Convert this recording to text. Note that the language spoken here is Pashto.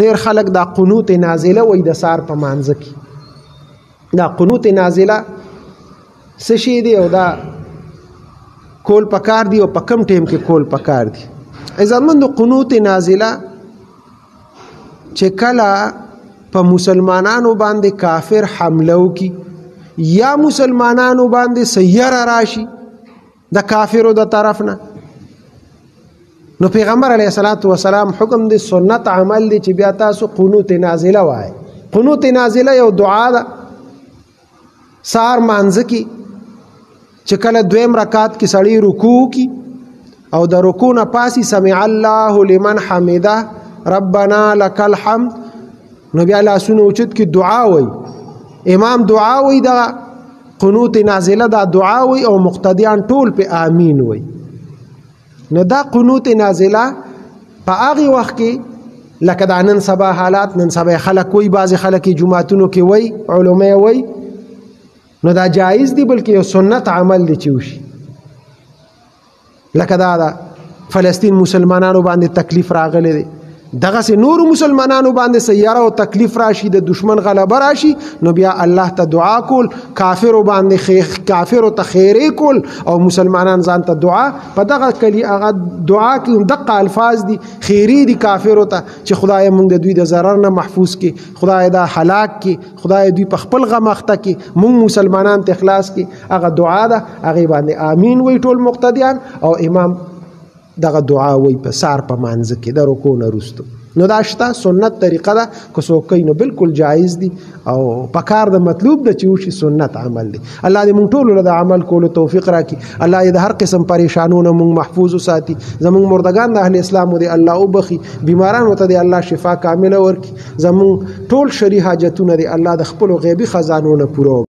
ډیر خلک دا قنوت نازله وای د سار په مانځ کې. دا قنوت نازله څه شی دی او دا کول پکار دی او په کم ټیم کې کول پکار دی؟ عزتمند قنوت نازله چې کله په مسلمانانو باندې کافر حمله وکي یا مسلمانانو باندې سیاره راشي د کافرو د طرف نه، نو پیغمبر علیه الصلاۃ والسلام حکم دی سنت عمل دی چې بیا تاسو قنوت نازله وای. قنوت نازله یو دعا ده سار مانځ کې چې کله دویم رکعت کې سړی رکوع کی او د رکوع نه پاسي سمع الله لمن حمده ربنا لك الحمد، نو بیا لاسونه اوچت کې دعا وای، امام دعا وای، دا قنوت نازله دا دعا وای او مقتدیان ټول په آمین وای. نو دا قنوت نازله په هغه وخت کې لکه دا نن سبا حالات، نن سبا خلک وای، بعض خلک جمعتونو کې وای، علماء وای، نو دا جایز دی بلکې یو سنت عمل دی چې وشي. لکه دا فلسطین مسلمانانو باندې تکلیف راغلی دی، دغه سه نور مسلمانانو باندې سیاره او تکلیف راشي، د دشمن غلبه راشي، نو بیا الله ته دعا کول، کافر باندې کافر ته خیرې کول او مسلمانان ځان ته دعا په دغه کلی هغه دعا کې دغه الفاظ دي خیری دي کافر ته چې خدای مونږ د دوی د ضرر نه محفوظ کې، خدای دا هلاک کې، خدای دوی په خپل غمخته کې، مونږ مسلمانان ته اخلاص کې، هغه دعا ده، هغه باندې امین وای ټول مقتدیان او امام دغه دعا وای په سار په مانځ کې د رکوع نه وروسته. نو دا شته سنت طریقه ده، که څوک کوي نو بالکل جایز دي او پکار د مطلوب د چې وشي سنت عمل دی. الله دې مونږ ټول له عمل کولو توفیق راکړي، الله دې د هر قسم پریشانونو مونږ محفوظ وساتي، زمونږ مردگان د اهل اسلام دې الله وبخي، بیمارانو ته دې الله شفا کامله ورکړي، زمونږ ټول شری حاجتونه دې الله د خپل غیبی خزانو نه پوره